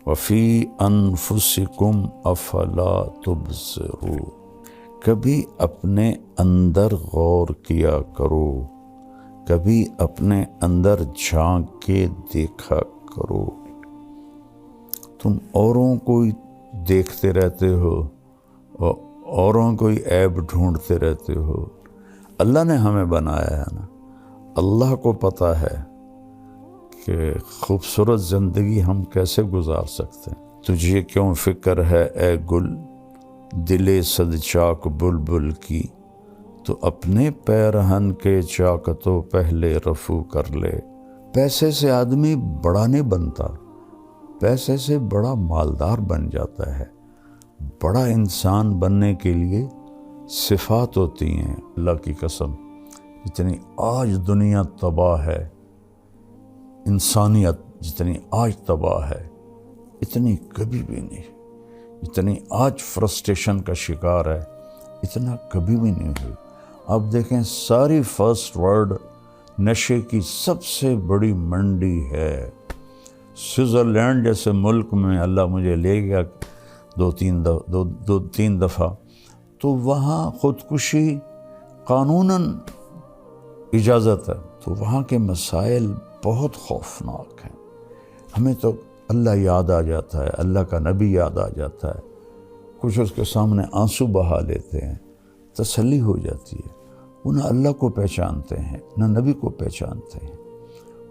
وفی انفسکم افلا تبصرون، کبھی اپنے اندر غور کیا کرو، کبھی اپنے اندر جھانک کے دیکھا کرو۔ تم اوروں کو دیکھتے رہتے ہو اور اوروں کو عیب ڈھونڈتے رہتے ہو۔ اللہ نے ہمیں بنایا ہے نا، اللہ کو پتہ ہے کہ خوبصورت زندگی ہم کیسے گزار سکتے ہیں۔ تجھے کیوں فکر ہے اے گل دل صد چاک بلبل کی، تو اپنے پیرہن کے چاکتوں پہلے رفو کر لے۔ پیسے سے آدمی بڑا نہیں بنتا، پیسے سے بڑا مالدار بن جاتا ہے۔ بڑا انسان بننے کے لیے صفات ہوتی ہیں، اللہ کی قسم جتنی آج دنیا تباہ ہے، انسانیت جتنی آج تباہ ہے اتنی کبھی بھی نہیں، اتنی آج فرسٹریشن کا شکار ہے اتنا کبھی بھی نہیں ہوئی۔ آپ دیکھیں ساری فرسٹ ورلڈ نشے کی سب سے بڑی منڈی ہے۔ سوئٹزرلینڈ جیسے ملک میں اللہ مجھے لے گیا دو تین دفعہ، تو وہاں خودکشی قانوناً اجازت ہے، تو وہاں کے مسائل بہت خوفناک ہیں۔ ہمیں تو اللہ یاد آ جاتا ہے، اللہ کا نبی یاد آ جاتا ہے، کچھ اس کے سامنے آنسو بہا لیتے ہیں، تسلی ہو جاتی ہے۔ وہ نہ اللہ کو پہچانتے ہیں نہ نبی کو پہچانتے ہیں،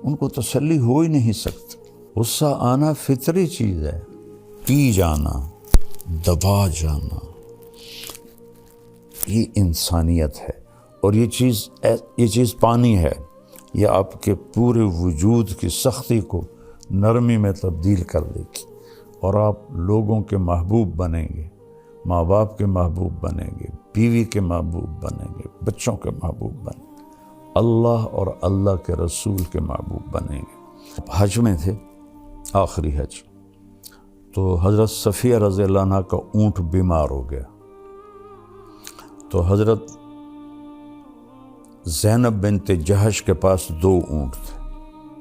ان کو تسلی ہو ہی نہیں سکتی۔ غصہ آنا فطری چیز ہے، پی جانا، دبا جانا، یہ انسانیت ہے۔ اور یہ چیز پانی ہے، یہ آپ کے پورے وجود کی سختی کو نرمی میں تبدیل کر دے گی، اور آپ لوگوں کے محبوب بنیں گے، ماں باپ کے محبوب بنیں گے، بیوی کے محبوب بنیں گے، بچوں کے محبوب بنیں گے، اللہ اور اللہ کے رسول کے محبوب بنیں گے۔ حج میں تھے، آخری حج، تو حضرت صفیہ رضی اللہ عنہ کا اونٹ بیمار ہو گیا، تو حضرت زینب بنت جہش کے پاس 2 اونٹ تھے،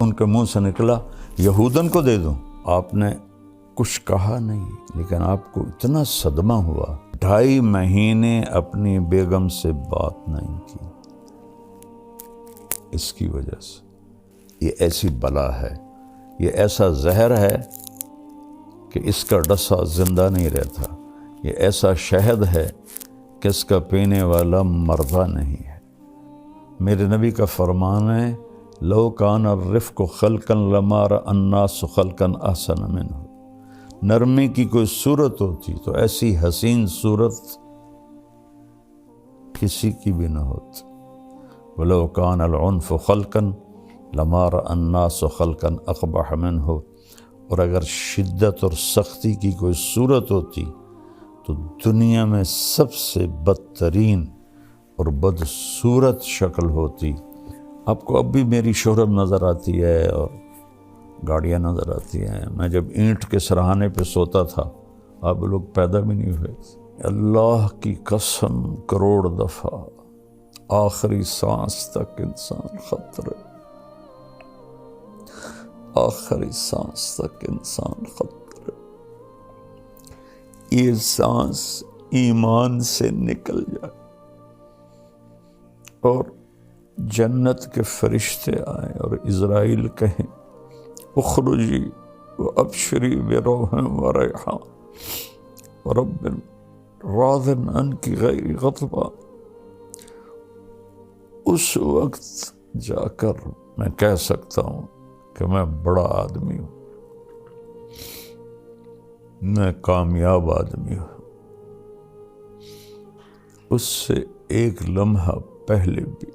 ان کے منہ سے نکلا یہودن کو دے دوں۔ آپ نے کچھ کہا نہیں، لیکن آپ کو اتنا صدمہ ہوا، 2.5 مہینے اپنی بیگم سے بات نہیں کی، اس کی وجہ سے۔ یہ ایسی بلا ہے، یہ ایسا زہر ہے کہ اس کا ڈسا زندہ نہیں رہتا، یہ ایسا شہد ہے کہ اس کا پینے والا مردہ نہیں ہے۔ میرے نبی کا فرمان ہے لو کان الرفق خلقا لما رأى الناس خلقا احسن منه، نرمی کی کوئی صورت ہوتی تو ایسی حسین صورت کسی کی بھی نہ ہوتی۔ ولو کان العنف خلقا لما رأى الناس خلقا اقبح منه، اور اگر شدت اور سختی کی کوئی صورت ہوتی تو دنیا میں سب سے بدترین اور بدصورت شکل ہوتی۔ آپ کو اب بھی میری شہرت نظر آتی ہے اور گاڑیاں نظر آتی ہیں۔ میں جب اینٹ کے سرہانے پہ سوتا تھا آپ لوگ پیدا بھی نہیں ہوئے۔ اللہ کی قسم کروڑ دفعہ آخری سانس تک انسان خطرے، آخری سانس تک انسان خطرے۔ یہ سانس ایمان سے نکل جائے اور جنت کے فرشتے آئیں اور عزرائیل کہیں اخرجی وابشری بروح وریحان ورب راض عنک غیر غضبان، اس وقت جا کر میں کہہ سکتا ہوں کہ میں بڑا آدمی ہوں، میں کامیاب آدمی ہوں۔ اس سے ایک لمحہ پہلے بھی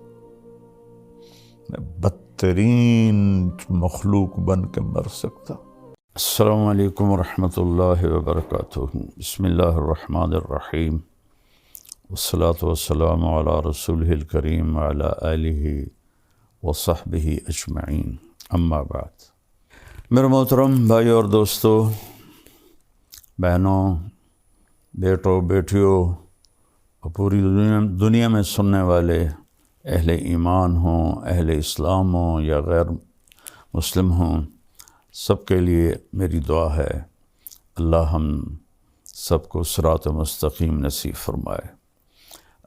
میں بدترین مخلوق بن کے مر سکتا۔ السلام علیکم ورحمۃ اللہ وبرکاتہ۔ بسم اللہ الرحمن الرحیم، والصلاة والسلام علی رسولہ الکریم وعلی آلہ وصحبہ اجمعین، اما بعد۔ میرے محترم بھائیو اور دوستو، بہنوں، بیٹوں، بیٹیوں اور پوری دنیا میں سننے والے اہل ایمان ہوں، اہل اسلام ہوں یا غیر مسلم ہوں، سب کے لیے میری دعا ہے اللہ ہم سب کو صراط مستقیم نصیب فرمائے۔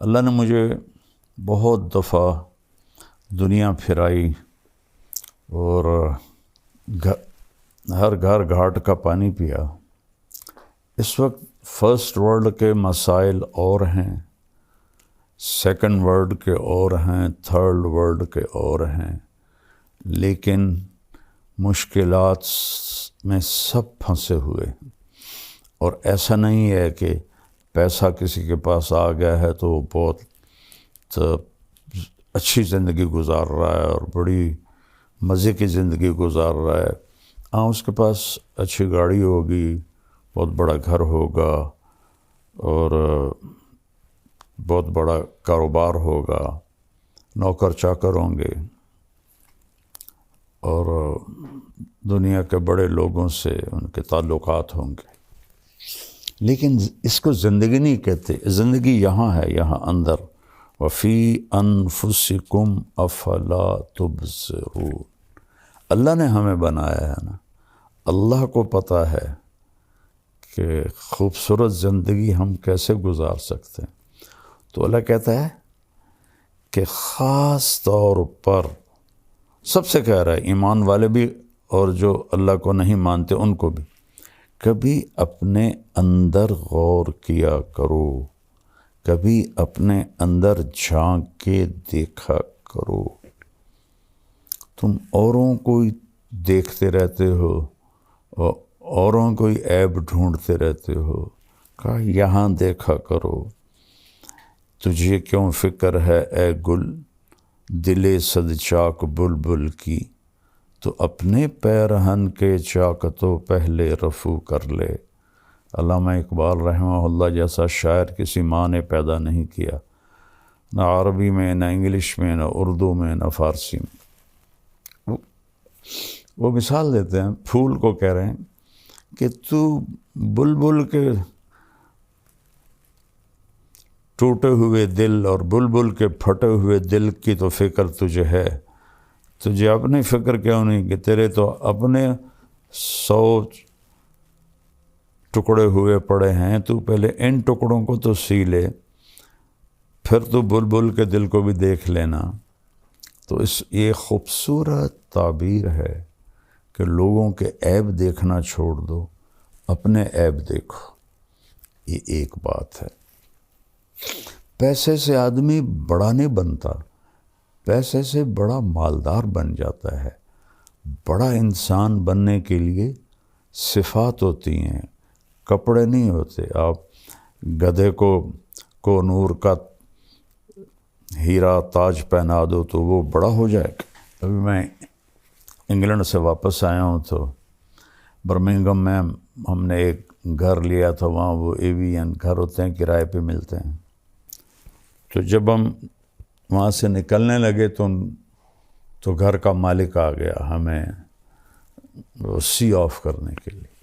اللہ نے مجھے بہت دفعہ دنیا پھرائی اور ہر گھر گھاٹ کا پانی پیا۔ اس وقت فرسٹ ورلڈ کے مسائل اور ہیں، سیکنڈ ورلڈ کے اور ہیں، تھرڈ ورلڈ کے اور ہیں، لیکن مشکلات میں سب پھنسے ہوئے ہیں۔ اور ایسا نہیں ہے کہ پیسہ کسی کے پاس آ گیا ہے تو وہ بہت اچھی زندگی گزار رہا ہے اور بڑی مزے کی زندگی گزار رہا ہے۔ ہاں، اس کے پاس اچھی گاڑی ہوگی، بہت بڑا گھر ہوگا اور بہت بڑا کاروبار ہوگا، نوکر چاکر ہوں گے اور دنیا کے بڑے لوگوں سے ان کے تعلقات ہوں گے، لیکن اس کو زندگی نہیں کہتے۔ زندگی یہاں ہے، یہاں اندر، وفی انفسکم افلا تبصرون۔ اللہ نے ہمیں بنایا ہے نا، اللہ کو پتہ ہے کہ خوبصورت زندگی ہم کیسے گزار سکتے ہیں۔ تو اللہ کہتا ہے کہ خاص طور پر سب سے کہہ رہا ہے، ایمان والے بھی اور جو اللہ کو نہیں مانتے ان کو بھی، کبھی اپنے اندر غور کیا کرو، کبھی اپنے اندر جھانک کے دیکھا کرو۔ تم اوروں کو دیکھتے رہتے ہو اور اوروں کو عیب ڈھونڈتے رہتے ہو، کہا یہاں دیکھا کرو۔ تجھے کیوں فکر ہے اے گل دل صد چاک بلبل کی، تو اپنے پیرہن کے چاک تو پہلے رفو کر لے۔ علامہ اقبال رحمہ اللہ جیسا شاعر کسی ماں نے پیدا نہیں کیا، نہ عربی میں، نہ انگلش میں، نہ اردو میں، نہ فارسی میں۔ وہ مثال دیتے ہیں، پھول کو کہہ رہے ہیں کہ تو بلبل کے ٹوٹے ہوئے دل اور بلبل کے پھٹے ہوئے دل کی تو فکر تجھے ہے، تجھے اپنی فکر کیوں نہیں کہ تیرے تو اپنے 100 ٹکڑے ہوئے پڑے ہیں، تو پہلے ان ٹکڑوں کو تو سی لے، پھر تو بلبل کے دل کو بھی دیکھ لینا۔ تو یہ خوبصورت تعبیر ہے کہ لوگوں کے عیب دیکھنا چھوڑ دو، اپنے عیب دیکھو۔ یہ ایک بات ہے۔ پیسے سے آدمی بڑا نہیں بنتا، پیسے سے بڑا مالدار بن جاتا ہے۔ بڑا انسان بننے کے لیے صفات ہوتی ہیں، کپڑے نہیں ہوتے۔ آپ گدھے کو نور کا ہیرا تاج پہنا دو تو وہ بڑا ہو جائے گا۔ ابھی میں انگلینڈ سے واپس آیا ہوں تو برمنگھم میں ہم نے ایک گھر لیا تھا، وہاں وہ ایوین گھر ہوتے ہیں، کرائے پہ ملتے ہیں۔ تو جب ہم وہاں سے نکلنے لگے تو گھر کا مالک آ گیا ہمیں سی آف کرنے کے لیے۔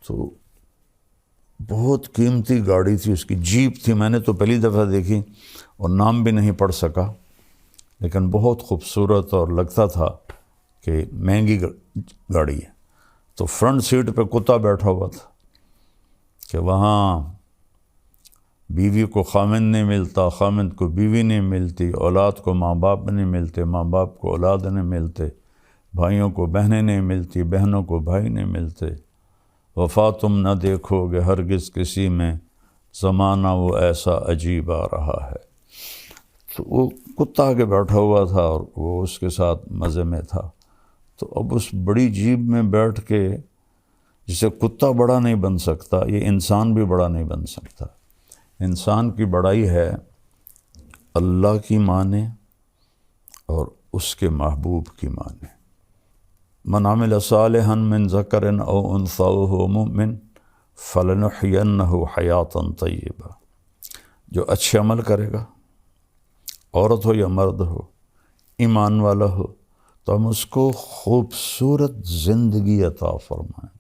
تو بہت قیمتی گاڑی تھی اس کی، جیپ تھی، میں نے تو پہلی دفعہ دیکھی اور نام بھی نہیں پڑھ سکا، لیکن بہت خوبصورت اور لگتا تھا کہ مہنگی گاڑی ہے۔ تو فرنٹ سیٹ پہ کتا بیٹھا ہوا تھا کہ وہاں بیوی کو خامند نہیں ملتا، خامند کو بیوی نہیں ملتی، اولاد کو ماں باپ نہیں ملتے، ماں باپ کو اولاد نہیں ملتے، بھائیوں کو بہنیں نہیں ملتی، بہنوں کو بھائی نہیں ملتے۔ وفا تم نہ دیکھو گے ہرگز کسی میں، زمانہ وہ ایسا عجیب آ رہا ہے۔ تو وہ کتا آگے بیٹھا ہوا تھا اور وہ اس کے ساتھ مزے میں تھا۔ تو اب اس بڑی جیپ میں بیٹھ کے، جسے کتا بڑا نہیں بن سکتا، یہ انسان بھی بڑا نہیں بن سکتا۔ انسان کی بڑائی ہے اللہ کی مانے اور اس کے محبوب کی مانے۔ من عمل صالحا من ذکر او انثی وہو مؤمن فلنحینہ حیاتا طیبہ۔ جو اچھے عمل کرے گا، عورت ہو یا مرد ہو، ایمان والا ہو، تو ہم اس کو خوبصورت زندگی عطا فرمائیں،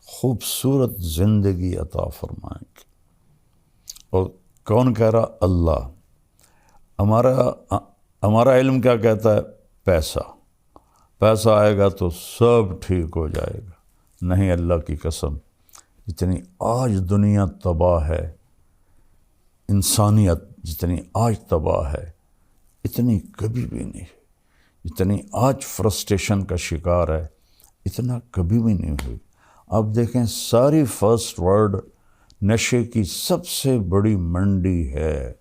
خوبصورت زندگی عطا فرمائیں گے۔ اور کون کہہ رہا؟ اللہ۔ ہمارا علم کیا کہتا ہے؟ پیسہ آئے گا تو سب ٹھیک ہو جائے گا۔ نہیں، اللہ کی قسم، جتنی آج دنیا تباہ ہے، انسانیت جتنی آج تباہ ہے، اتنی کبھی بھی نہیں ہے۔ جتنی آج فرسٹریشن کا شکار ہے، اتنا کبھی بھی نہیں ہوئی۔ آپ دیکھیں ساری فرسٹ ورلڈ نشے کی سب سے بڑی منڈی ہے۔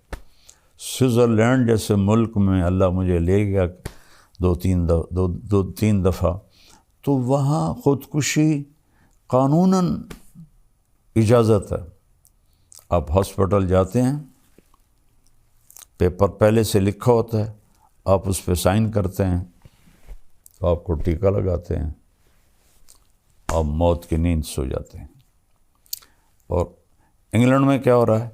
سوئٹزرلینڈ جیسے ملک میں اللہ مجھے لے گیا دو تین دفعہ، تو وہاں خودکشی قانوناً اجازت ہے۔ آپ ہاسپٹل جاتے ہیں، پیپر پہلے سے لکھا ہوتا ہے، آپ اس پہ سائن کرتے ہیں، تو آپ کو ٹیکہ لگاتے ہیں، آپ موت کی نیند سو جاتے ہیں۔ اور انگلینڈ میں کیا ہو رہا ہے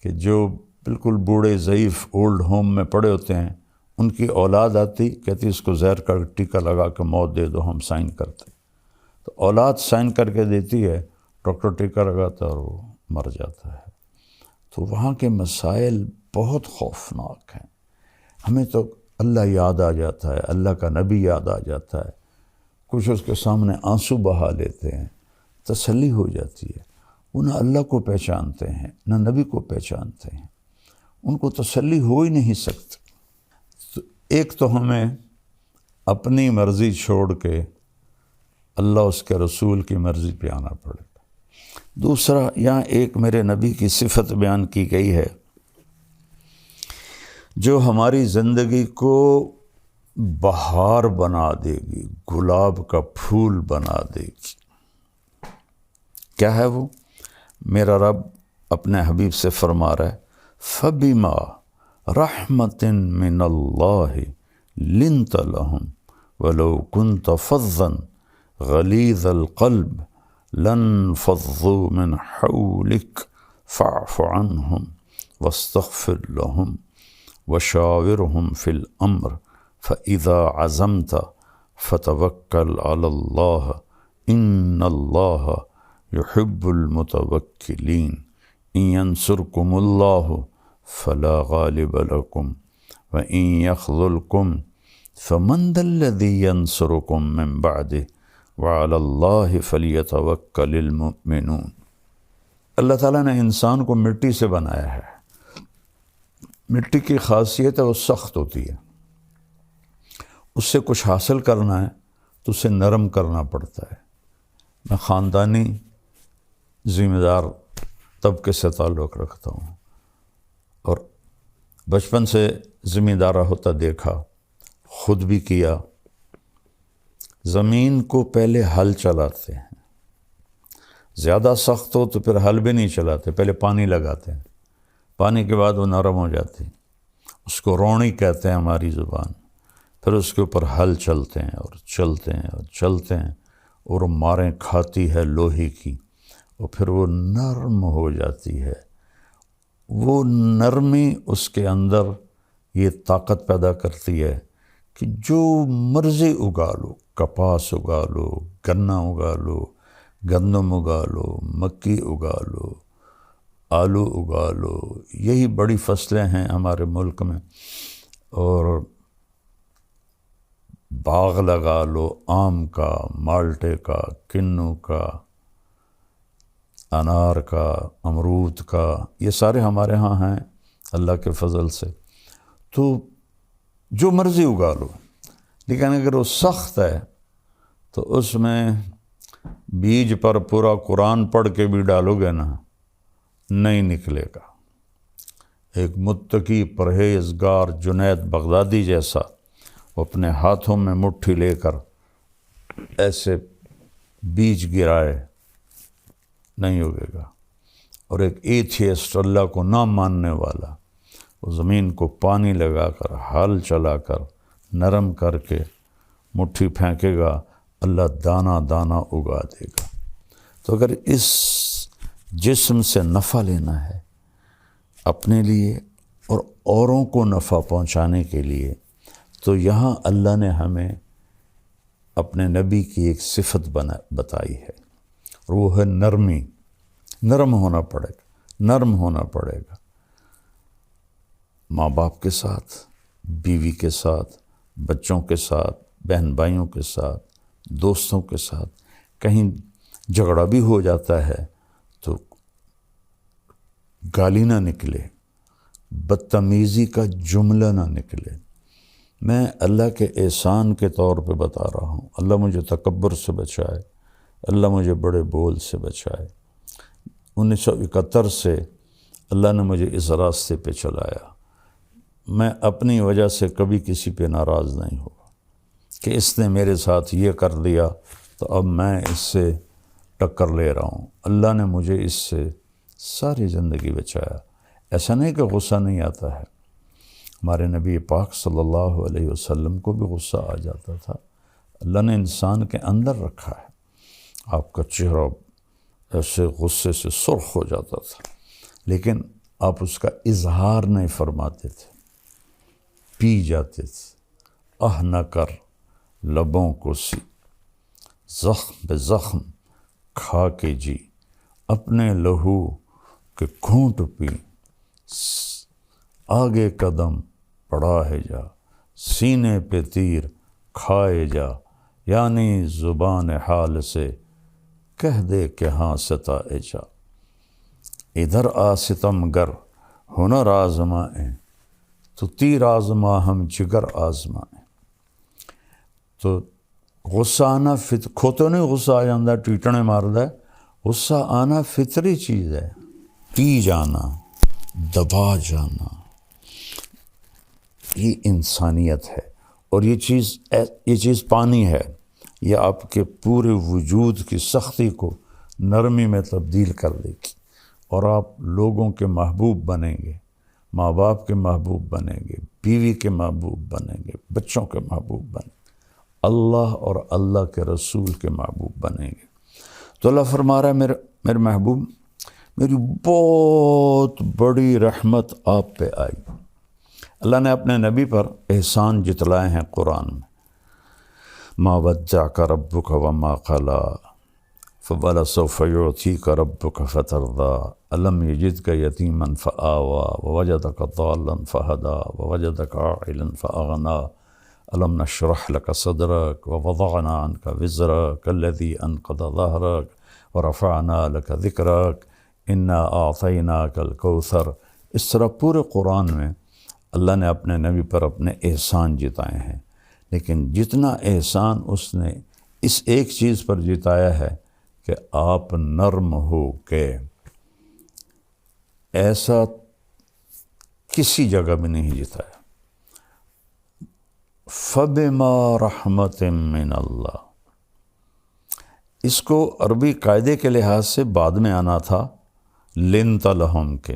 کہ جو بالکل بوڑھے ضعیف اولڈ ہوم میں پڑے ہوتے ہیں، ان کی اولاد آتی کہتی اس کو زہر کا ٹیکہ لگا کے موت دے دو، ہم سائن کرتے۔ تو اولاد سائن کر کے دیتی ہے، ڈاکٹر ٹیکہ لگاتا ہے اور وہ مر جاتا ہے۔ تو وہاں کے مسائل بہت خوفناک ہیں۔ ہمیں تو اللہ یاد آ جاتا ہے، اللہ کا نبی یاد آ جاتا ہے، کچھ اس کے سامنے آنسو بہا لیتے ہیں، تسلی ہو جاتی ہے۔ وہ نہ اللہ کو پہچانتے ہیں نہ نبی کو پہچانتے ہیں، ان کو تسلی ہو ہی نہیں سکتی۔ تو ایک تو ہمیں اپنی مرضی چھوڑ کے اللہ اس کے رسول کی مرضی پہ آنا پڑے گا۔ دوسرا، یہاں ایک میرے نبی کی صفت بیان کی گئی ہے جو ہماری زندگی کو بہار بنا دے گی، گلاب کا پھول بنا دے گی۔ کیا ہے وہ؟ میرا رب اپنے حبیب سے فرما رہا ہے، فَبِمَا رَحْمَةٍ مِّنَ اللَّهِ لِنْتَ لَهُمْ وَلَوْ كُنْتَ فَظًّا غَلِيظَ الْقَلْبِ لَانفَضُّوا مِنْ حَوْلِكَ فَاعْفُ عَنْهُمْ وَاسْتَغْفِرْ لَهُمْ وَشَاوِرْهُمْ فِي الْأَمْرِ فَإِذَا عَزَمْتَ فَتَوَكَّلْ عَلَى اللَّهِ إِنَّ اللَّهَ يحب المتوکلین ان ینصرکم اللہ فلا غالب لکم وان یخذلکم فمن ذا الذی ینصرکم من بعدہ وعلی اللہ فلیتوکل المؤمنون۔ اللہ تعالیٰ نے انسان کو مٹی سے بنایا ہے۔ مٹی کی خاصیت ہے وہ سخت ہوتی ہے، اس سے کچھ حاصل کرنا ہے تو اسے نرم کرنا پڑتا ہے۔ میں خاندانی ذمہ دار طبقے سے تعلق رکھتا ہوں اور بچپن سے ذمہ دارہ ہوتا دیکھا، خود بھی کیا۔ زمین کو پہلے ہل چلاتے ہیں، زیادہ سخت ہو تو پھر ہل بھی نہیں چلاتے، پہلے پانی لگاتے ہیں، پانی کے بعد وہ نرم ہو جاتی، اس کو روڑی کہتے ہیں ہماری زبان۔ پھر اس کے اوپر ہل چلتے ہیں اور چلتے ہیں اور چلتے ہیں اور ماریں کھاتی ہے لوہے کی، اور پھر وہ نرم ہو جاتی ہے۔ وہ نرمی اس کے اندر یہ طاقت پیدا کرتی ہے کہ جو مرضی اگا لو، کپاس اگا لو، گنا اگا لو، گندم اگا لو، مکی اگا لو، آلو اگا لو، یہی بڑی فصلیں ہیں ہمارے ملک میں۔ اور باغ لگا لو، آم کا، مالٹے کا، کنو کا، انار کا، امرود کا، یہ سارے ہمارے ہاں ہیں اللہ کے فضل سے۔ تو جو مرضی اگا لو، لیکن اگر وہ سخت ہے تو اس میں بیج پر پورا قرآن پڑھ کے بھی ڈالو گے نا، نہیں نکلے گا۔ ایک متقی پرہیزگار جنید بغدادی جیسا وہ اپنے ہاتھوں میں مٹھی لے کر ایسے بیج گرائے، نہیں ہوگے گا۔ اور ایک ایتھیسٹ، اللہ کو نہ ماننے والا، وہ زمین کو پانی لگا کر، ہل چلا کر، نرم کر کے مٹھی پھینکے گا، اللہ دانہ دانہ اگا دے گا۔ تو اگر اس جسم سے نفع لینا ہے اپنے لیے اور اوروں کو نفع پہنچانے کے لیے، تو یہاں اللہ نے ہمیں اپنے نبی کی ایک صفت بتائی ہے، اور وہ ہے نرمی۔ نرم ہونا پڑے گا، نرم ہونا پڑے گا، ماں باپ کے ساتھ، بیوی کے ساتھ، بچوں کے ساتھ، بہن بھائیوں کے ساتھ، دوستوں کے ساتھ۔ کہیں جھگڑا بھی ہو جاتا ہے تو گالی نہ نکلے، بدتمیزی کا جملہ نہ نکلے۔ میں اللہ کے احسان کے طور پہ بتا رہا ہوں، اللہ مجھے تکبر سے بچائے، اللہ مجھے بڑے بول سے بچائے۔ 1971 سے اللہ نے مجھے اس راستے پہ چلایا۔ میں اپنی وجہ سے کبھی کسی پہ ناراض نہیں ہوا کہ اس نے میرے ساتھ یہ کر دیا تو اب میں اس سے ٹکر لے رہا ہوں۔ اللہ نے مجھے اس سے ساری زندگی بچایا۔ ایسا نہیں کہ غصہ نہیں آتا ہے، ہمارے نبی پاک صلی اللہ علیہ وسلم کو بھی غصہ آ جاتا تھا۔ اللہ نے انسان کے اندر رکھا ہے۔ آپ کا چہرہ ایسے غصے سے سرخ ہو جاتا تھا، لیکن آپ اس کا اظہار نہیں فرماتے تھے، پی جاتے تھے۔ نہ کر لبوں کو سی، زخم بے زخم کھا کے جی، اپنے لہو کے گھونٹ پی، آگے قدم پڑا ہے جا، سینے پہ تیر کھائے جا، یعنی زبان حال سے کہہ دے کہ ہاں ستائے جا۔ ادھر آ ستم گر ہنر آزمائیں، تو تیر آزما ہم جگر آزمائیں۔ تو غصہ آنا کھوتوں نہیں غصہ آ جاندہ ٹیٹنے ماردہ، غصہ آنا فطری چیز ہے۔ پی جانا، دبا جانا، یہ انسانیت ہے، اور یہ چیز پانی ہے، یہ آپ کے پورے وجود کی سختی کو نرمی میں تبدیل کر دے گی، اور آپ لوگوں کے محبوب بنیں گے، ماں باپ کے محبوب بنیں گے، بیوی کے محبوب بنیں گے، بچوں کے محبوب بنیں گے، اللہ اور اللہ کے رسول کے محبوب بنیں گے۔ تو اللہ فرما رہا ہے میرے محبوب، میری بہت بڑی رحمت آپ پہ آئی۔ اللہ نے اپنے نبی پر احسان جتلائے ہیں قرآن میں۔ ما ودعک ربک وما قلی، فولسوف یعطیک ربک فترضی، الم یجدک یتیما فآوی، ووجدک ضالا فہدی، ووجدک عائلا فأغنی، الم نشرح لک صدرک ووضعنا عنک وزرک الذی انقض ظہرک ورفعنا لک ذکرک انا اعطیناک الکوثر۔ اس طرح پورے قرآن میں اللہ نے اپنے نبی پر اپنے احسان جتائے ہیں، لیکن جتنا احسان اس نے اس ایک چیز پر جتایا ہے کہ آپ نرم ہو کے، ایسا کسی جگہ بھی نہیں جتایا۔ فَبِمَا رَحْمَةٍ مِّنَ اللَّهِ، اس کو عربی قاعدے کے لحاظ سے بعد میں آنا تھا لِنْتَ لَهُمْ کے،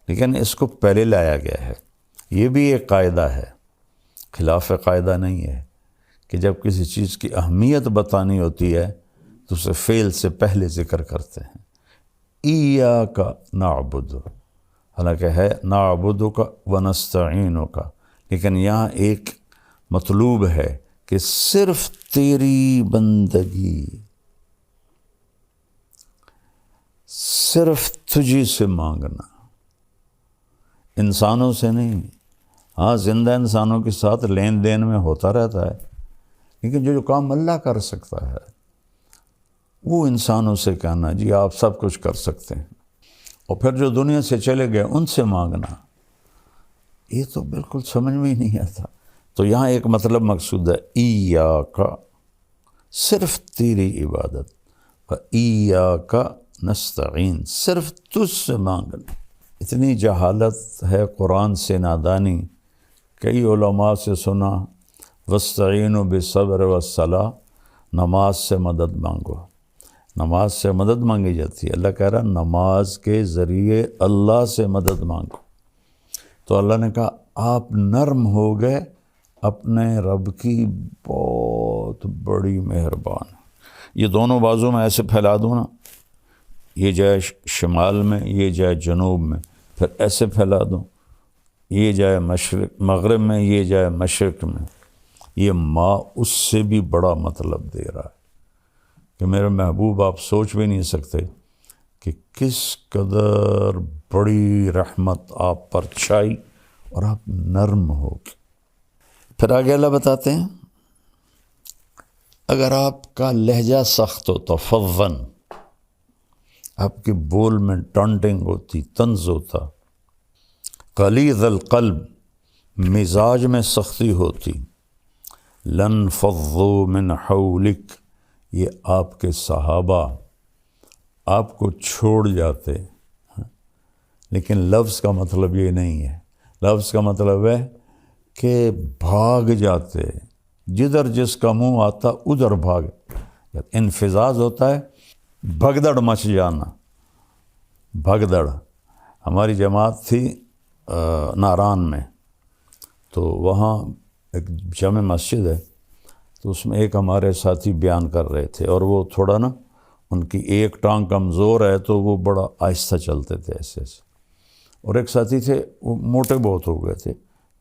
لیکن اس کو پہلے لایا گیا ہے۔ یہ بھی ایک قاعدہ ہے، خلاف قاعدہ نہیں ہے، کہ جب کسی چیز کی اہمیت بتانی ہوتی ہے تو اسے فعل سے پہلے ذکر کرتے ہیں۔ ایاک نعبد، حالانکہ ہے نعبدک ونستعینک، لیکن یہاں ایک مطلوب ہے کہ صرف تیری بندگی، صرف تجھی سے مانگنا، انسانوں سے نہیں۔ ہاں زندہ انسانوں کے ساتھ لین دین میں ہوتا رہتا ہے، لیکن جو کام اللہ کر سکتا ہے وہ انسانوں سے کہنا جی آپ سب کچھ کر سکتے ہیں، اور پھر جو دنیا سے چلے گئے ان سے مانگنا، یہ تو بالکل سمجھ میں ہی نہیں آتا۔ تو یہاں ایک مطلب مقصود ہے، ایاک، صرف تیری عبادت، وایاک نستعین، صرف تجھ سے مانگنا۔ اتنی جہالت ہے، قرآن سے نادانی۔ کئی علماء سے سنا وَاسْتَعِينُوا بِالصَّبْرِ وَالصَّلَاةِ، نماز سے مدد مانگو، نماز سے مدد مانگی جاتی ہے۔ اللہ کہہ رہا نماز کے ذریعے اللہ سے مدد مانگو۔ تو اللہ نے کہا آپ نرم ہو گئے، اپنے رب کی بہت بڑی مہربان۔ یہ دونوں بازو میں ایسے پھیلا دوں نا، یہ جائے شمال میں، یہ جائے جنوب میں، پھر ایسے پھیلا دوں، یہ جائے مغرب میں، یہ جائے مشرق میں، یہ ماں اس سے بھی بڑا مطلب دے رہا ہے کہ میرے محبوب آپ سوچ بھی نہیں سکتے کہ کس قدر بڑی رحمت آپ پر چھائی اور آپ نرم ہو گئے۔ پھر آگے اللہ بتاتے ہیں اگر آپ کا لہجہ سخت ہوتا، فظن، آپ کے بول میں ٹانٹنگ ہوتی، طنز ہوتا، غلیظ القلب، مزاج میں سختی ہوتی، لن فضوا من حولک، یہ آپ کے صحابہ آپ کو چھوڑ جاتے۔ لیکن لفظ کا مطلب یہ نہیں ہے، لفظ کا مطلب ہے کہ بھاگ جاتے، جدھر جس کا منہ آتا ادھر بھاگ۔ انفزاز ہوتا ہے بھگدڑ مچ جانا، بھگدڑ۔ ہماری جماعت تھی ناران میں، تو وہاں ایک جامع مسجد ہے، تو اس میں ایک ہمارے ساتھی بیان کر رہے تھے، اور وہ تھوڑا نا ان کی ایک ٹانگ کمزور ہے، تو وہ بڑا آہستہ چلتے تھے ایسے ایسے، اور ایک ساتھی تھے وہ موٹے بہت ہو گئے تھے،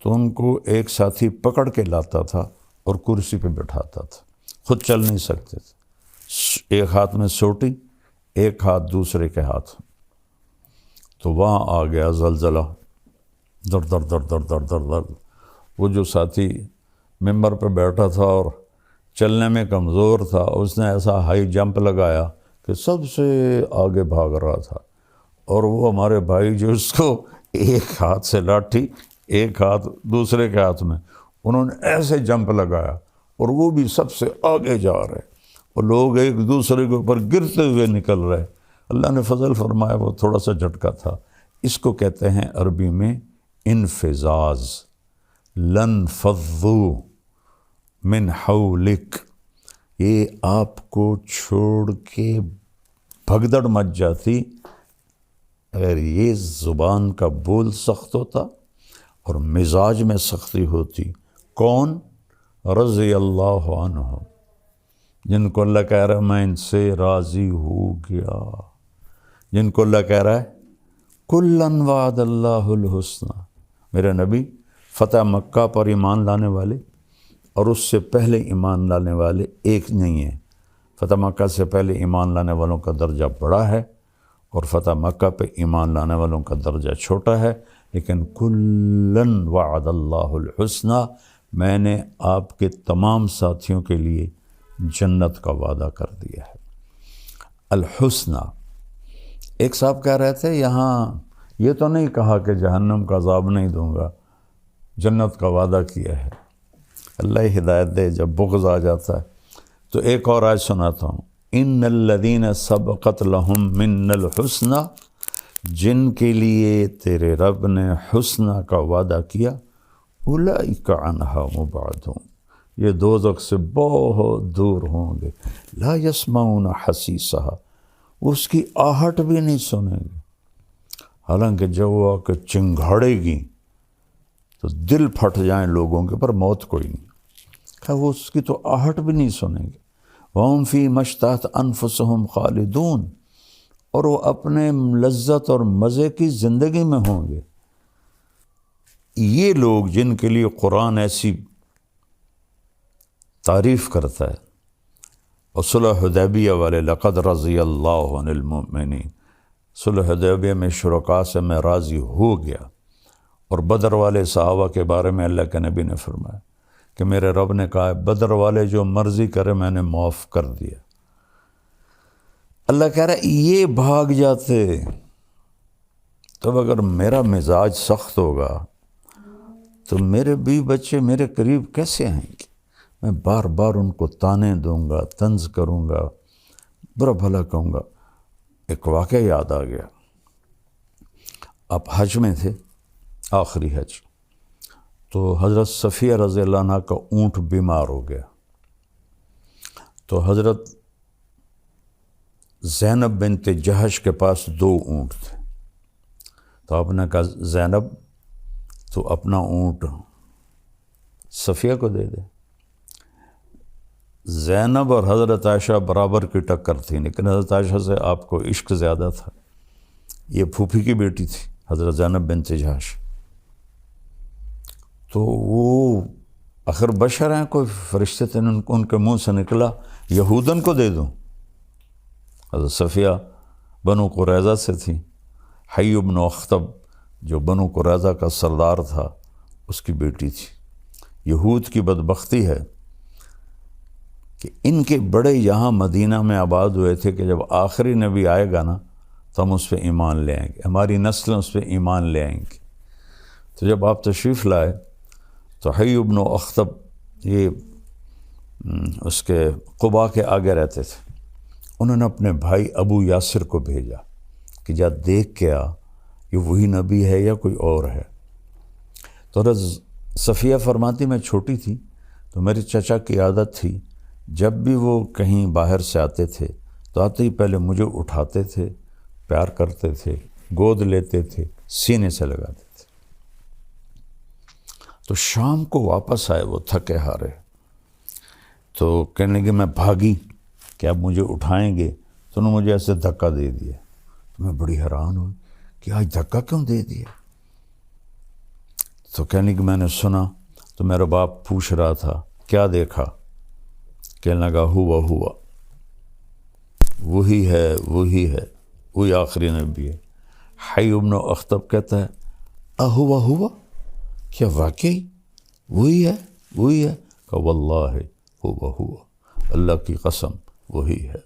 تو ان کو ایک ساتھی پکڑ کے لاتا تھا اور کرسی پہ بٹھاتا تھا، خود چل نہیں سکتے تھے، ایک ہاتھ میں سوٹی، ایک ہاتھ دوسرے کے ہاتھ۔ تو وہاں آ گیا زلزلہ، در در در در در در در۔ وہ جو ساتھی ممبر پہ بیٹھا تھا اور چلنے میں کمزور تھا، اس نے ایسا ہائی جمپ لگایا کہ سب سے آگے بھاگ رہا تھا، اور وہ ہمارے بھائی جو اس کو ایک ہاتھ سے لاٹھی، ایک ہاتھ دوسرے کے ہاتھ میں، انہوں نے ایسے جمپ لگایا، اور وہ بھی سب سے آگے جا رہے، اور لوگ ایک دوسرے کے اوپر گرتے ہوئے نکل رہے۔ اللہ نے فضل فرمایا وہ تھوڑا سا جھٹکا تھا۔ اس کو کہتے ہیں عربی میں انفزاز۔ لن فضوا من حولک، یہ آپ کو چھوڑ کے بھگدڑ مچ جاتی اگر یہ زبان کا بول سخت ہوتا اور مزاج میں سختی ہوتی۔ کون؟ رضی اللہ عنہ، جن کو اللہ کہہ رہا ہے میں ان سے راضی ہو گیا، جن کو اللہ کہہ رہا ہے کلن وعد اللہ الحسنى۔ میرے نبی فتح مکہ پر ایمان لانے والے اور اس سے پہلے ایمان لانے والے ایک نہیں ہیں۔ فتح مکہ سے پہلے ایمان لانے والوں کا درجہ بڑا ہے، اور فتح مکہ پہ ایمان لانے والوں کا درجہ چھوٹا ہے، لیکن کلن وعد اللہ الحسنى، میں نے آپ کے تمام ساتھیوں کے لیے جنت کا وعدہ کر دیا ہے۔ الحسنى، ایک صاحب کہہ رہے تھے یہاں یہ تو نہیں کہا کہ جہنم کا عذاب نہیں دوں گا، جنت کا وعدہ کیا ہے۔ اللہ ہدایت دے، جب بغض آ جاتا ہے تو ایک اور آیت سناتا ہوں، ان الذین سبقت لہم من الحسنى، جن کے لیے تیرے رب نے حسنہ کا وعدہ کیا، اولئک عنہا مبعدون، یہ دوزخ سے بہت دور ہوں گے، لا یسمعون حسیسہا، اس کی آہٹ بھی نہیں سنیں گے۔ حالانکہ جب وہ آ کے چنگھاڑے گی تو دل پھٹ جائیں لوگوں کے، پر موت کوئی نہیں، کہ وہ اس کی تو آہٹ بھی نہیں سنیں گے۔ وَهُمْ فِي مَا اشْتَهَتْ أَنفُسُهُمْ خَالِدُونَ، اور وہ اپنے لذت اور مزے کی زندگی میں ہوں گے۔ یہ لوگ جن کے لیے قرآن ایسی تعریف کرتا ہے، اور صلح حدیبیہ والے لقد رضی اللہ عن المؤمنین، صلح حدیبیہ میں شرکاء سے میں راضی ہو گیا، اور بدر والے صحابہ کے بارے میں اللہ کے نبی نے فرمایا کہ میرے رب نے کہا ہے بدر والے جو مرضی کرے میں نے معاف کر دیا۔ اللہ کہہ رہا ہے یہ بھاگ جاتے، تب اگر میرا مزاج سخت ہوگا تو میرے بیوی بچے میرے قریب کیسے آئیں گے؟ میں بار بار ان کو تانے دوں گا، طنز کروں گا، برا بھلا کہوں گا۔ ایک واقعہ یاد آ گیا، آپ حج میں تھے، آخری حج، تو حضرت صفیہ رضی اللہ عنہ کا اونٹ بیمار ہو گیا، تو حضرت زینب بنت جہش کے پاس 2 اونٹ تھے، تو آپ نے کہا زینب تو اپنا اونٹ صفیہ کو دے دے۔ زینب اور حضرت عائشہ برابر کی ٹکر تھی، لیکن حضرت عائشہ سے آپ کو عشق زیادہ تھا، یہ پھوپھی کی بیٹی تھی حضرت زینب بنت جہش، تو وہ آخر بشر ہیں، کوئی فرشتے تھے، ان کے منہ سے نکلا یہودن کو دے دوں۔ حضرت صفیہ بنو قریظہ سے تھی، حی بن اخطب جو بنو قریظہ کا سردار تھا اس کی بیٹی تھی۔ یہود کی بدبختی ہے کہ ان کے بڑے یہاں مدینہ میں آباد ہوئے تھے کہ جب آخری نبی آئے گا نا تو ہم اس پہ ایمان لے آئیں گے، ہماری نسلیں اس پہ ایمان لے آئیں گی۔ تو جب آپ تشریف لائے تو حی ابن اخطب یہ اس کے قباء کے آگے رہتے تھے، انہوں نے اپنے بھائی ابو یاسر کو بھیجا کہ جا دیکھ کے آ یہ وہی نبی ہے یا کوئی اور ہے۔ تو حضرت صفیہ فرماتی میں چھوٹی تھی تو میرے چچا کی عادت تھی جب بھی وہ کہیں باہر سے آتے تھے تو آتے ہی پہلے مجھے اٹھاتے تھے، پیار کرتے تھے، گود لیتے تھے، سینے سے لگاتے تھے۔ تو شام کو واپس آئے وہ تھکے ہارے، تو کہنے لگے میں بھاگی کہ اب مجھے اٹھائیں گے، تو انہوں نے مجھے ایسے دھکا دے دیا۔ تو میں بڑی حیران ہوئی کہ آج دھکا کیوں دے دیا؟ تو کہنے کہ میں نے سنا تو میرا باپ پوچھ رہا تھا کیا دیکھا؟ کہنے لگا ہوا وہی ہے وہی آخری نبی ہے۔ حی ابن اخطب کہتا ہے ہوا کیا واقعی وہی ہے؟ کہ واللہ ہوا اللہ کی قسم وہی ہے۔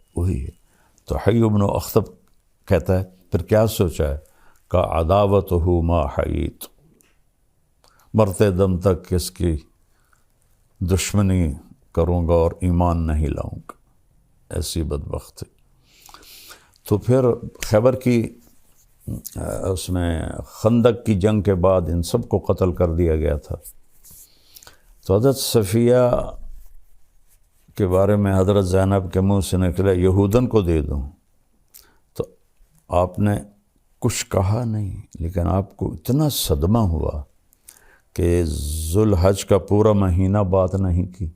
تو حی ابن اخطب کہتا ہے پھر کیا سوچا ہے؟ کہ عداوتہ ما حییت، مرتے دم تک اس کی دشمنی کروں گا اور ایمان نہیں لاؤں گا، ایسی بدبخت ہے۔ تو پھر خیبر کی اس میں خندق کی جنگ کے بعد ان سب کو قتل کر دیا گیا تھا۔ تو حضرت صفیہ کے بارے میں حضرت زینب کے منہ سے نکلا یہودن کو دے دوں، تو آپ نے کچھ کہا نہیں، لیکن آپ کو اتنا صدمہ ہوا کہ ذوالحج کا پورا مہینہ بات نہیں کی،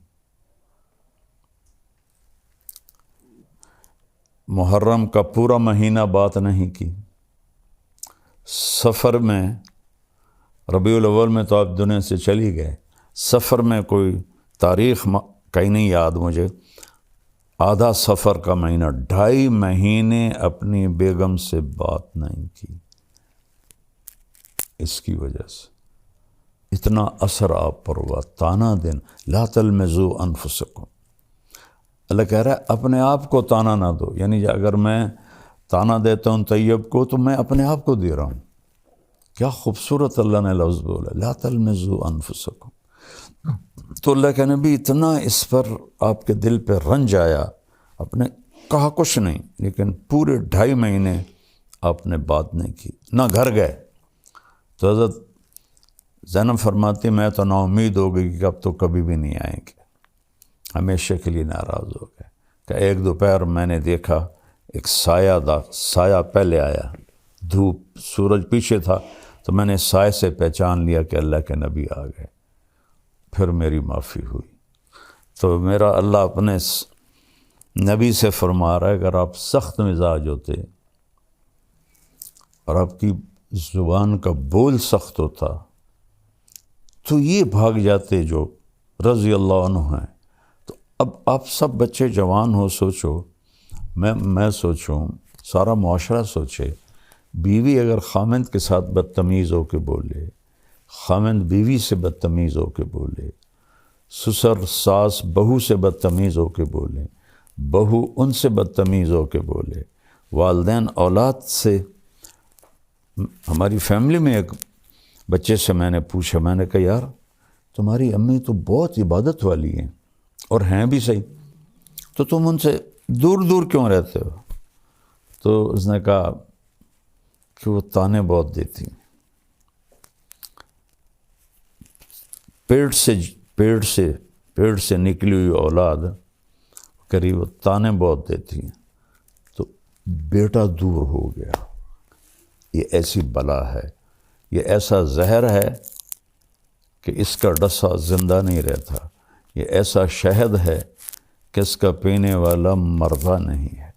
محرم کا پورا مہینہ بات نہیں کی، سفر میں ربیع الاول میں تو آپ دنیا سے چلی گئے، سفر میں کوئی تاریخ کہیں نہیں یاد مجھے، آدھا سفر کا مہینہ 2.5 مہینے اپنی بیگم سے بات نہیں کی۔ اس کی وجہ سے اتنا اثر آپ پر ہوا، تانا دن لا تلمزوا انفسکم، اللہ کہہ رہا ہے اپنے آپ کو تانا نہ دو، یعنی اگر میں تانا دیتا ہوں طیب کو تو میں اپنے آپ کو دے رہا ہوں۔ کیا خوبصورت اللہ نے لفظ بولا لا تلمزوا انفسکم۔ تو اللہ کے نبی اتنا اس پر آپ کے دل پہ رنج آیا، آپ نے کہا کچھ نہیں، لیکن پورے 2.5 مہینے آپ نے بات نہیں کی، نہ گھر گئے۔ تو حضرت زینب فرماتی میں تو نا امید ہو گئی کہ اب تو کبھی بھی نہیں آئیں گے، ہمیشہ کے لیے ناراض ہو گئے۔ کہ ایک دوپہر میں نے دیکھا ایک سایہ پہلے آیا، دھوپ سورج پیچھے تھا، تو میں نے سائے سے پہچان لیا کہ اللہ کے نبی آ گئے، پھر میری معافی ہوئی۔ تو میرا اللہ اپنے نبی سے فرما رہا ہے اگر آپ سخت مزاج ہوتے اور آپ کی زبان کا بول سخت ہوتا تو یہ بھاگ جاتے جو رضی اللہ عنہ ہیں۔ تو اب آپ سب بچے جوان ہو، سوچو، میں سوچوں، سارا معاشرہ سوچے، بیوی اگر خامند کے ساتھ بدتمیز ہو کے بولے، خامند بیوی سے بدتمیز ہو کے بولے، سسر ساس بہو سے بدتمیز ہو کے بولے، بہو ان سے بدتمیز ہو کے بولے، والدین اولاد سے۔ ہماری فیملی میں ایک بچے سے میں نے پوچھا، میں نے کہا یار تمہاری امی تو بہت عبادت والی ہیں اور ہیں بھی صحیح، تو تم ان سے دور دور کیوں رہتے ہو؟ تو اس نے کہا کہ وہ تانے بہت دیتی ہیں، پیٹ سے نکلی ہوئی اولاد قریب تانے بہت دیتی ہیں، تو بیٹا دور ہو گیا۔ یہ ایسی بلا ہے، یہ ایسا زہر ہے کہ اس کا ڈسا زندہ نہیں رہتا، یہ ایسا شہد ہے کہ اس کا پینے والا مردہ نہیں ہے۔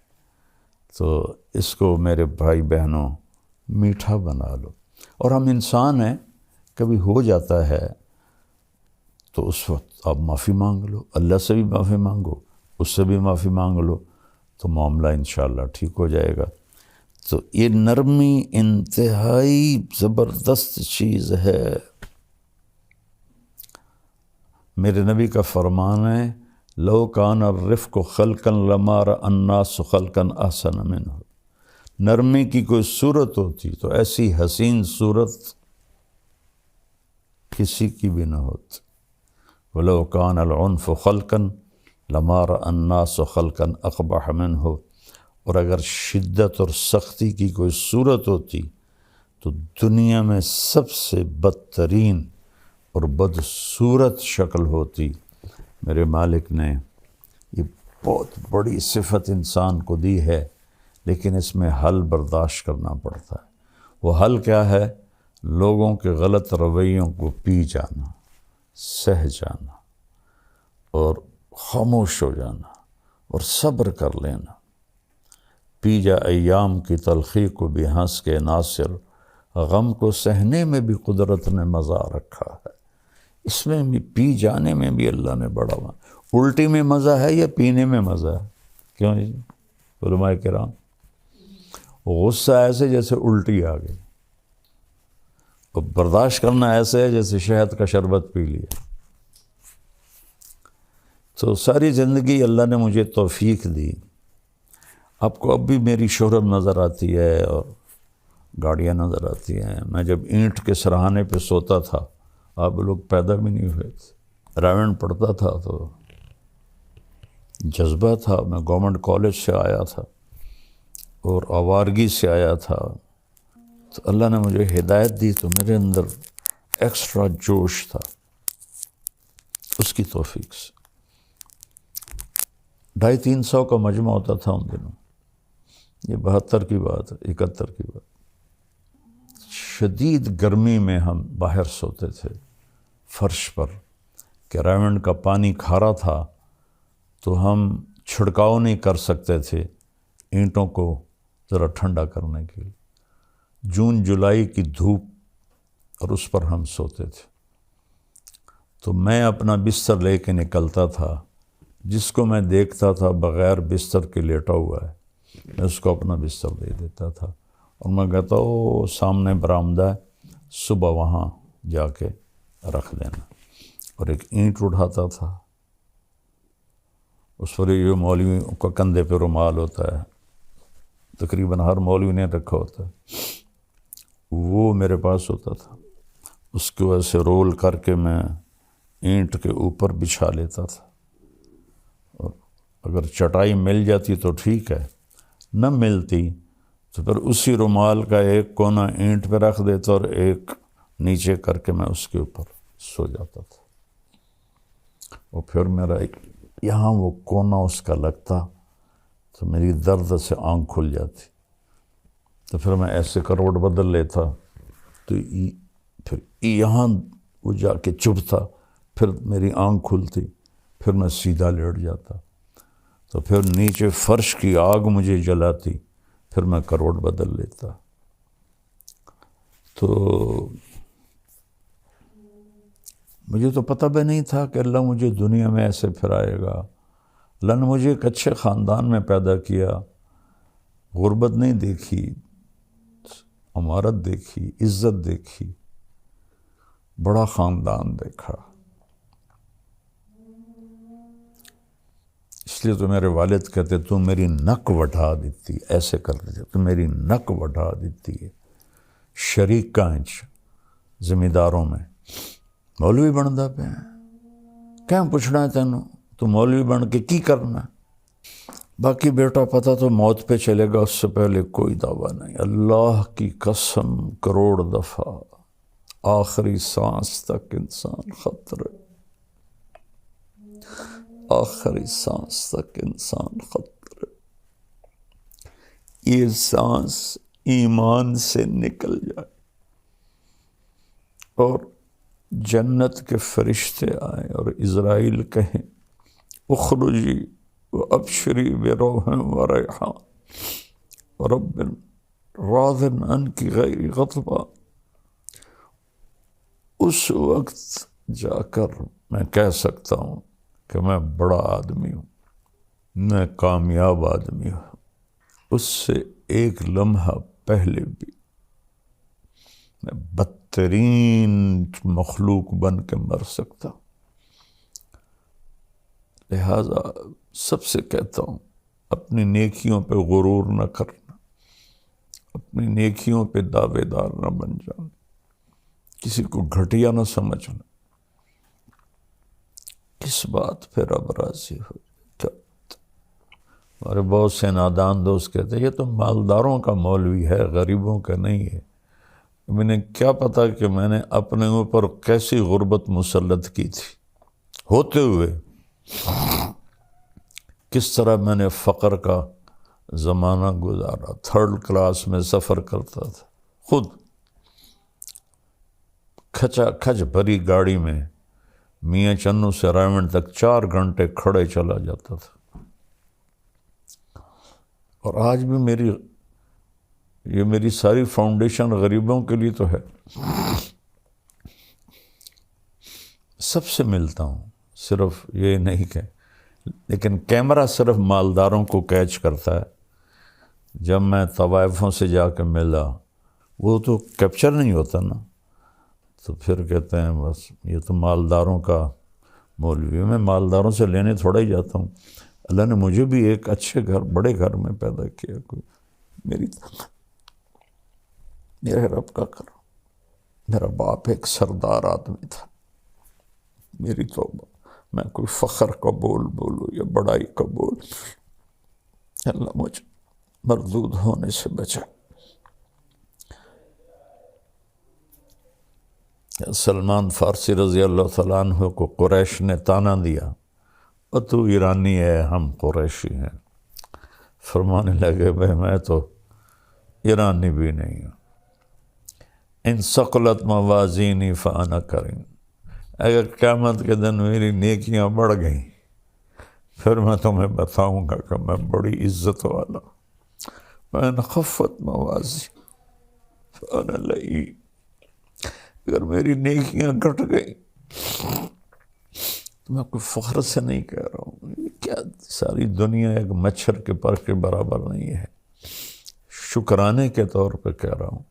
تو اس کو میرے بھائی بہنوں میٹھا بنا لو، اور ہم انسان ہیں، کبھی ہو جاتا ہے تو اس وقت آپ معافی مانگ لو، اللہ سے بھی معافی مانگو، اس سے بھی معافی مانگ لو، تو معاملہ انشاءاللہ ٹھیک ہو جائے گا۔ تو یہ نرمی انتہائی زبردست چیز ہے۔ میرے نبی کا فرمان ہے لو کان الرفق خلقا لما رأى الناس خلقا احسن منہ، نرمی کی کوئی صورت ہوتی تو ایسی حسین صورت کسی کی بھی نہ ہوتی۔ ولو کان العنف خلقا لما رأى الناس خلقا اقبح منہ، اور اگر شدت اور سختی کی کوئی صورت ہوتی تو دنیا میں سب سے بدترین اور بدصورت شکل ہوتی۔ میرے مالک نے یہ بہت بڑی صفت انسان کو دی ہے، لیکن اس میں حل برداشت کرنا پڑتا ہے۔ وہ حل کیا ہے؟ لوگوں کے غلط رویوں کو پی جانا، سہ جانا اور خاموش ہو جانا اور صبر کر لینا۔ پی جا ایام کی تلخی کو بھی ہنس کے ناصر، غم کو سہنے میں بھی قدرت نے مزہ رکھا ہے۔ اس میں بھی پی جانے میں بھی اللہ نے بڑا الٹی میں مزہ ہے یا پینے میں مزہ ہے؟ کیوں جی علماء کرام؟ غصہ ایسے جیسے الٹی آ گئی، اور برداشت کرنا ایسے ہے جیسے شہد کا شربت پی لیا۔ تو ساری زندگی اللہ نے مجھے توفیق دی۔ آپ کو اب بھی میری شہرت نظر آتی ہے اور گاڑیاں نظر آتی ہیں۔ میں جب اینٹ کے سرہانے پہ سوتا تھا، آپ لوگ پیدا بھی نہیں ہوئے تھے، رائمنڈ پڑھتا تھا تو جذبہ تھا۔ میں گورنمنٹ کالج سے آیا تھا اور آوارگی سے آیا تھا، تو اللہ نے مجھے ہدایت دی تو میرے اندر ایکسٹرا جوش تھا اس کی توفیق سے۔ 250-300 کا مجمع ہوتا تھا ان دنوں، یہ 72 کی بات ہے، 71 کی بات۔ شدید گرمی میں ہم باہر سوتے تھے فرش پر، کہ رائمنڈ کا پانی کھارا تھا تو ہم چھڑکاؤ نہیں کر سکتے تھے اینٹوں کو ذرا ٹھنڈا کرنے کے لیے۔ جون جولائی کی دھوپ اور اس پر ہم سوتے تھے، تو میں اپنا بستر لے کے نکلتا تھا، جس کو میں دیکھتا تھا بغیر بستر کے لیٹا ہوا ہے، میں اس کو اپنا بستر دے دیتا تھا، اور میں کہتا او سامنے برآمدہ ہے، صبح وہاں جا کے رکھ دینا۔ اور ایک اینٹ اٹھاتا تھا، اس پر یہ مولوی کا کندھے پہ رومال ہوتا ہے، تقریباً ہر مولوی نے رکھا ہوتا ہے، وہ میرے پاس ہوتا تھا، اس کی وجہ سے رول کر کے میں اینٹ کے اوپر بچھا لیتا تھا، اور اگر چٹائی مل جاتی تو ٹھیک ہے، نہ ملتی تو پھر اسی رومال کا ایک کونا اینٹ پہ رکھ دیتا اور ایک نیچے کر کے میں اس کے اوپر سو جاتا تھا، اور پھر میرا یہاں وہ کونا اس کا لگتا تو میری درد سے آنکھ کھل جاتی، تو پھر میں ایسے کروٹ بدل لیتا تو پھر یہاں وہ جا کے چبھتا، پھر میری آنکھ کھلتی، پھر میں سیدھا لیٹ جاتا، تو پھر نیچے فرش کی آگ مجھے جلاتی، پھر میں کروٹ بدل لیتا۔ تو مجھے تو پتہ بھی نہیں تھا کہ اللہ مجھے دنیا میں ایسے پھرائے گا۔ اللہ نے مجھے ایک اچھے خاندان میں پیدا کیا، غربت نہیں دیکھی، امارت دیکھی، عزت دیکھی، بڑا خاندان دیکھا۔ اس لیے تو میرے والد کہتے تو میری نک وٹھا دیتی، ایسے کرتے تھے، تو میری نک وٹھا دیتی ہے۔ شریک کانچ زمینداروں میں مولوی بنتا پہ کیا پوچھنا ہے تینوں، تو مولوی بن کے کی کرنا، باقی بیٹا پتہ تو موت پہ چلے گا، اس سے پہلے کوئی دعویٰ نہیں۔ اللہ کی قسم کروڑ دفعہ آخری سانس تک انسان خطرے، آخری سانس تک انسان خطرے، یہ سانس ایمان سے نکل جائے اور جنت کے فرشتے آئیں اور عزرائیل کہیں اخرجی وابشری بروح وریحان ورب راض عنک غیر غضبان، اس وقت جا کر میں کہہ سکتا ہوں کہ میں بڑا آدمی ہوں، میں کامیاب آدمی ہوں۔ اس سے ایک لمحہ پہلے بھی میں بدترین مخلوق بن کے مر سکتا ہوں، لہٰذا سب سے کہتا ہوں اپنی نیکیوں پہ غرور نہ کرنا، اپنی نیکیوں پہ دعوے دار نہ بن جانا، کسی کو گھٹیا نہ سمجھنا، کس بات پہ رب راضی ہو کیا۔ ہمارے بہت سے نادان دوست کہتے ہیں یہ تو مالداروں کا مولوی ہے، غریبوں کا نہیں ہے۔ انہیں کیا پتا کہ میں نے اپنے اوپر کیسی غربت مسلط کی تھی ہوتے ہوئے، کس طرح میں نے فقر کا زمانہ گزارا، 3rd کلاس میں سفر کرتا تھا، خود کھچا کھچ بھری گاڑی میں میاں چنو سے رائمنڈ تک 4 گھنٹے کھڑے چلا جاتا تھا۔ اور آج بھی میری ساری فاؤنڈیشن غریبوں کے لیے تو ہے۔ سب سے ملتا ہوں، صرف یہ نہیں کہ لیکن کیمرہ صرف مالداروں کو کیچ کرتا ہے۔ جب میں طوائفوں سے جا کے ملا وہ تو کیپچر نہیں ہوتا نا، تو پھر کہتے ہیں بس یہ تو مالداروں کا مولوی ہے۔ میں مالداروں سے لینے تھوڑا ہی جاتا ہوں، اللہ نے مجھے بھی ایک اچھے گھر، بڑے گھر میں پیدا کیا، کوئی میرے رب کا کرم۔ میرا باپ ایک سردار آدمی تھا، میری توبہ، میں کوئی فخر کا بول بولوں یا بڑائی کا بول، اللہ مجھے مردود ہونے سے بچا۔ سلمان فارسی رضی اللہ تعالیٰ عنہ کو قریش نے تانا دیا، اور تو ایرانی ہے ہم قریشی ہیں۔ فرمانے لگے بھائی میں تو ایرانی بھی نہیں ہوں، ان ثقلت موازینی فانا کریم، اگر قیامت کے دن میری نیکیاں بڑھ گئیں پھر میں تمہیں بتاؤں گا کہ میں بڑی عزت والا۔ وَإِنْ خَفَّتْ مَوَازِينُ فَأَنَا لَئِيمٌ، اگر میری نیکیاں گھٹ گئی تو میں کوئی فخر سے نہیں کہہ رہا ہوں، یہ کیا ساری دنیا ایک مچھر کے پر کے برابر نہیں ہے، شکرانے کے طور پہ کہہ رہا ہوں۔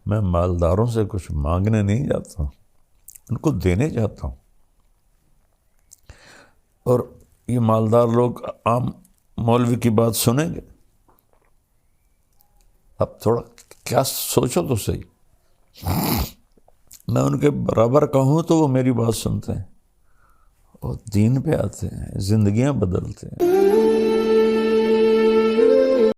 میں مالداروں سے کچھ مانگنے نہیں جاتا ہوں، ان کو دینے جاتا ہوں۔ اور یہ مالدار لوگ عام مولوی کی بات سنیں گے؟ اب تھوڑا کیا سوچو تو صحیح، میں ان کے برابر کہوں تو وہ میری بات سنتے ہیں اور دین پہ آتے ہیں، زندگیاں بدلتے ہیں۔